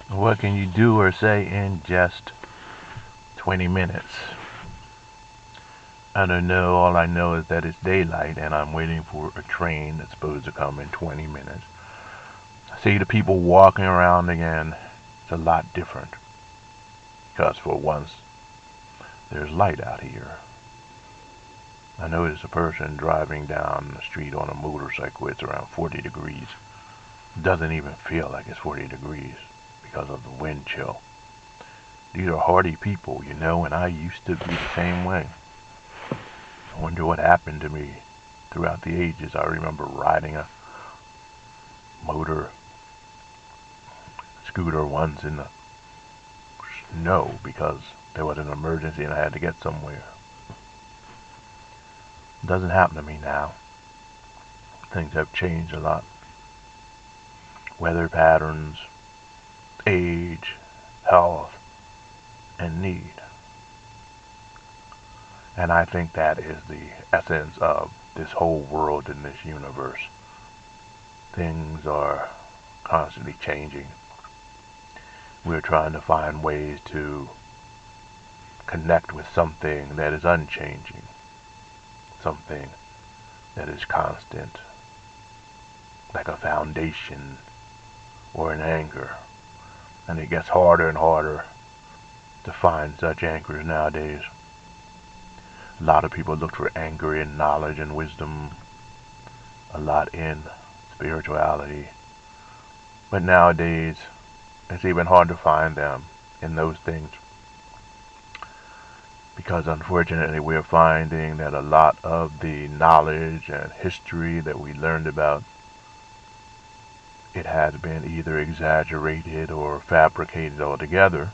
What can you do or say in just 20 minutes? I don't know. All I know is that it's daylight and I'm waiting for a train that's supposed to come in 20 minutes. I see the people walking around again. It's a lot different. Because for once, there's light out here. I noticed a person driving down the street on a motorcycle. It's around 40 degrees. It doesn't even feel like it's 40 degrees because of the wind chill. These are hardy people, and I used to be the same way. I wonder what happened to me throughout the ages. I remember riding a motor scooter once in the snow because there was an emergency and I had to get somewhere. It doesn't happen to me now. Things have changed a lot. Weather patterns, age, health, and need. And I think that is the essence of this whole world and this universe. Things are constantly changing. We're trying to find ways to connect with something that is unchanging, something that is constant, like a foundation or an anchor. And it gets harder and harder to find such anchors nowadays. A lot of people look for anchor in knowledge and wisdom, a lot in spirituality. But nowadays, it's even hard to find them in those things because unfortunately we're finding that a lot of the knowledge and history that we learned about, it has been either exaggerated or fabricated altogether.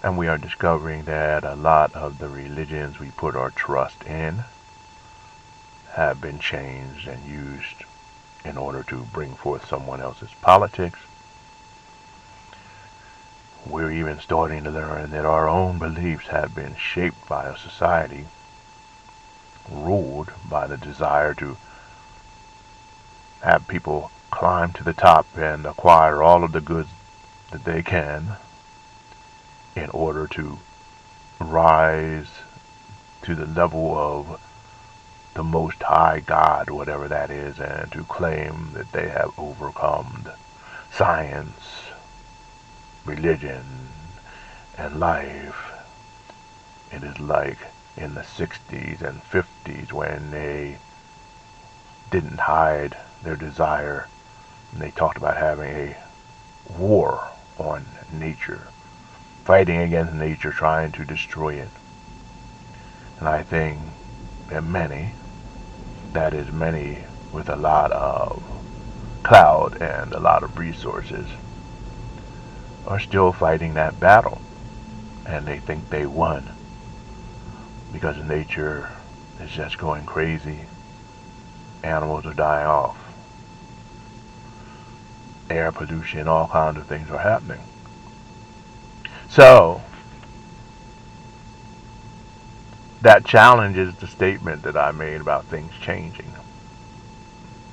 And we are discovering that a lot of the religions we put our trust in have been changed and used in order to bring forth someone else's politics. We're even starting to learn that our own beliefs have been shaped by a society ruled by the desire to have people climb to the top and acquire all of the goods that they can in order to rise to the level of the Most High God, whatever that is, and to claim that they have overcome science, religion, and life. It is like in the 60s and 50s when they didn't hide their desire and they talked about having a war on nature, fighting against nature, trying to destroy it. And I think that that is many with a lot of clout and a lot of resources, are still fighting that battle. And they think they won because nature is just going crazy. Animals are dying off. Air pollution, all kinds of things are happening. So, that challenges the statement that I made about things changing,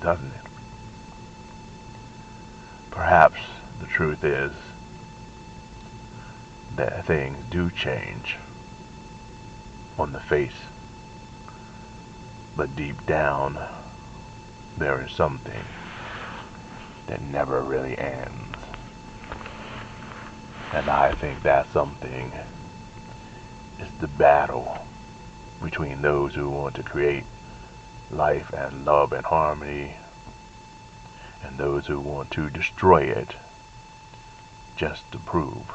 doesn't it? Perhaps the truth is that things do change on the face, but deep down there is something that never really ends. And I think that something is the battle between those who want to create life and love and harmony and those who want to destroy it just to prove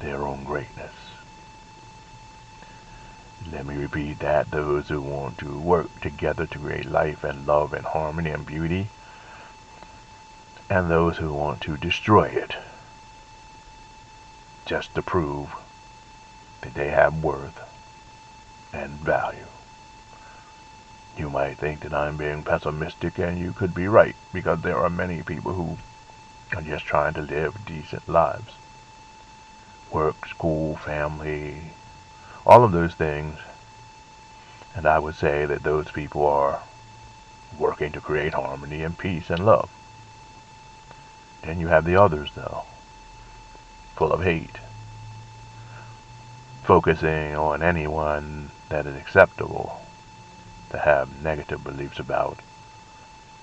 their own greatness. Let me repeat that. Those who want to work together to create life and love and harmony and beauty, and those who want to destroy it just to prove that they have worth and value. You might think that I'm being pessimistic, and you could be right, because there are many people who are just trying to live decent lives. Work, school, family, all of those things. And I would say that those people are working to create harmony and peace and love. Then you have the others, though, full of hate, focusing on anyone that is acceptable to have negative beliefs about.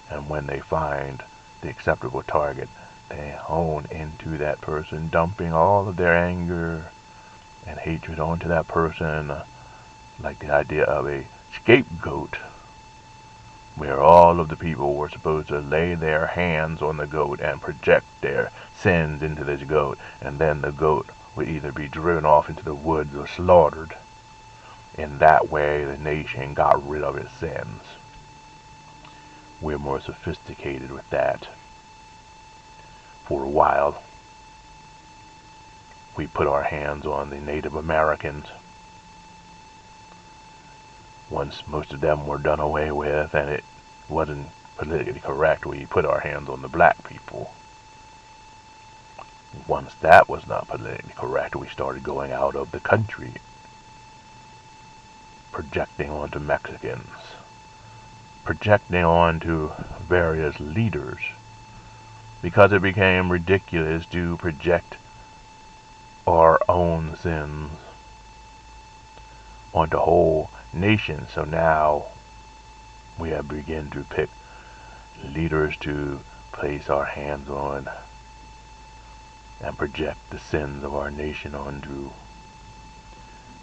And when they find the acceptable target, they hone into that person, dumping all of their anger and hatred onto that person, like the idea of a scapegoat, where all of the people were supposed to lay their hands on the goat and project their sins into this goat, and then the goat would either be driven off into the woods or slaughtered. In that way, the nation got rid of its sins. We're more sophisticated with that. For a while, we put our hands on the Native Americans. Once most of them were done away with and it wasn't politically correct, we put our hands on the black people. Once that was not politically correct, we started going out of the country, projecting onto Mexicans, projecting onto various leaders, because it became ridiculous to project our own sins onto whole nations. So now we have begun to pick leaders to place our hands on and project the sins of our nation onto.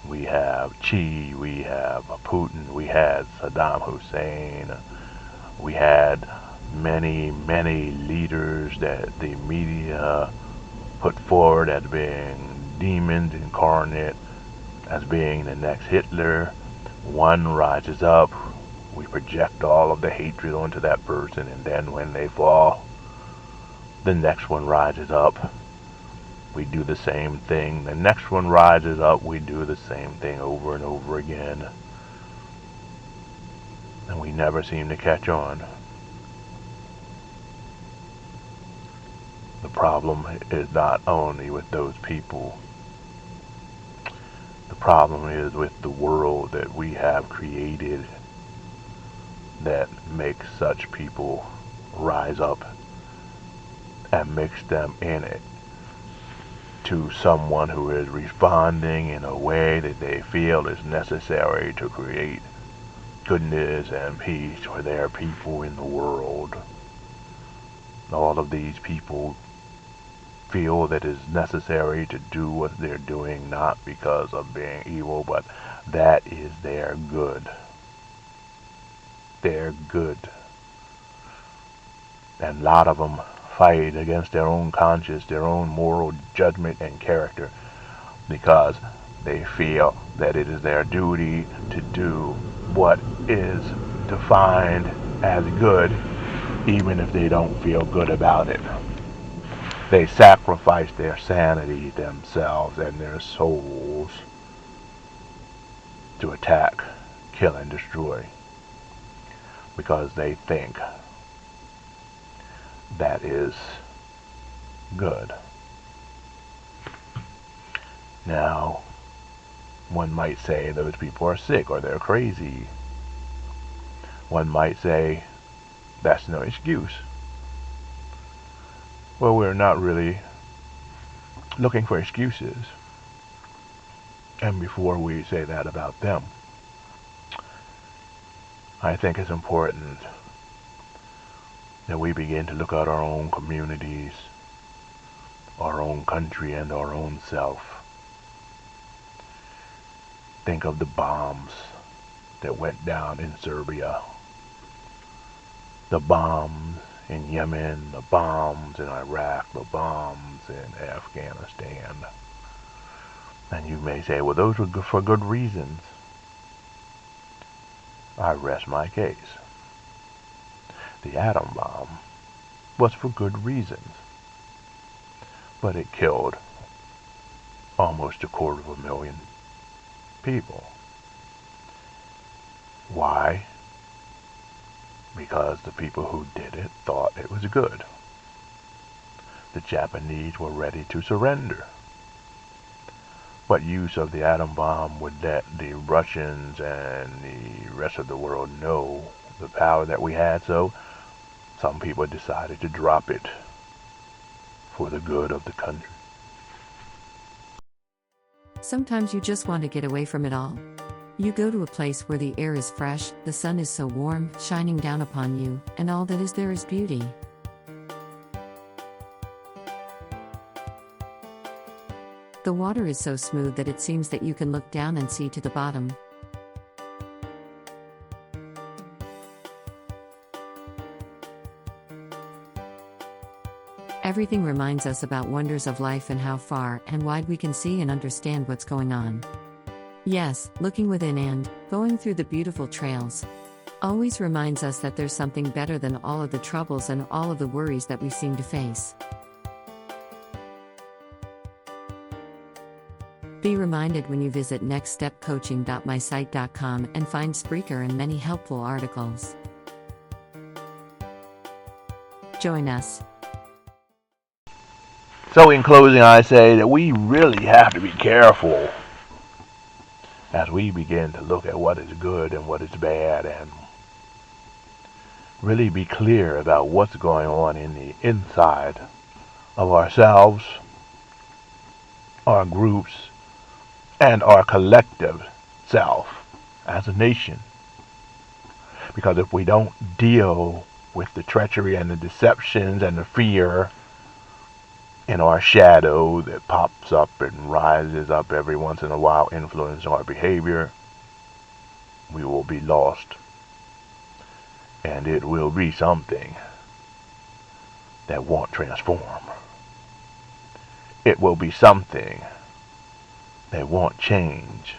We have Xi, we have Putin, we had Saddam Hussein, we had many, many leaders that the media put forward as being demons incarnate, as being the next Hitler. One rises up, we project all of the hatred onto that person, and then when they fall, the next one rises up. We do the same thing. The next one rises up, we do the same thing over and over again. And we never seem to catch on. The problem is not only with those people. The problem is with the world that we have created that makes such people rise up and mix them in it to someone who is responding in a way that they feel is necessary to create goodness and peace for their people in the world. All of these people feel that it's necessary to do what they're doing, not because of being evil, but that is their good. Their good. And a lot of them fight against their own conscience, their own moral judgment and character, because they feel that it is their duty to do what is defined as good, even if they don't feel good about it. They sacrifice their sanity, themselves, and their souls to attack, kill, and destroy, because they think that is good. Now, one might say those people are sick or they're crazy. One might say that's no excuse. Well, we're not really looking for excuses. And before we say that about them, I think it's important that we begin to look at our own communities, our own country, and our own self. Think of the bombs that went down in Serbia, the bombs in Yemen, the bombs in Iraq, the bombs in Afghanistan. And you may say, well, those were good for good reasons. I rest my case. The atom bomb was for good reasons, but it killed almost 250,000 people. Why? Because the people who did it thought it was good. The Japanese were ready to surrender. What use of the atom bomb would let the Russians and the rest of the world know the power that we had? So some people decided to drop it. for the good of the country. Sometimes you just want to get away from it all. You go to a place where the air is fresh, the sun is so warm, shining down upon you, and all that is there is beauty. The water is so smooth that it seems that you can look down and see to the bottom. Everything reminds us about wonders of life and how far and wide we can see and understand what's going on. Yes, looking within and going through the beautiful trails always reminds us that there's something better than all of the troubles and all of the worries that we seem to face. Be reminded when you visit nextstepcoaching.mysite.com and find Spreaker and many helpful articles. Join us. So in closing, I say that we really have to be careful as we begin to look at what is good and what is bad, and really be clear about what's going on in the inside of ourselves, our groups, and our collective self as a nation. Because if we don't deal with the treachery and the deceptions and the fear in our shadow that pops up and rises up every once in a while, influencing our behavior, we will be lost. And it will be something that won't transform. It will be something that won't change.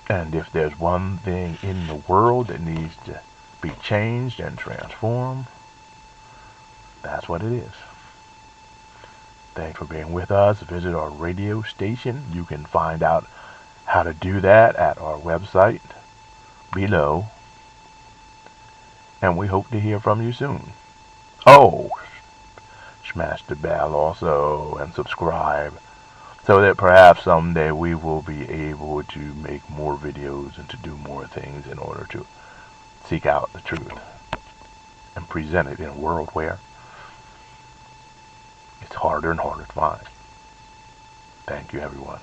And if there's one thing in the world that needs to be changed and transformed, that's what it is. Thanks for being with us. Visit our radio station. You can find out how to do that at our website below. And we hope to hear from you soon. Oh, smash the bell also and subscribe, so that perhaps someday we will be able to make more videos and to do more things in order to seek out the truth and present it in a world where it's harder and harder to find. Thank you, everyone.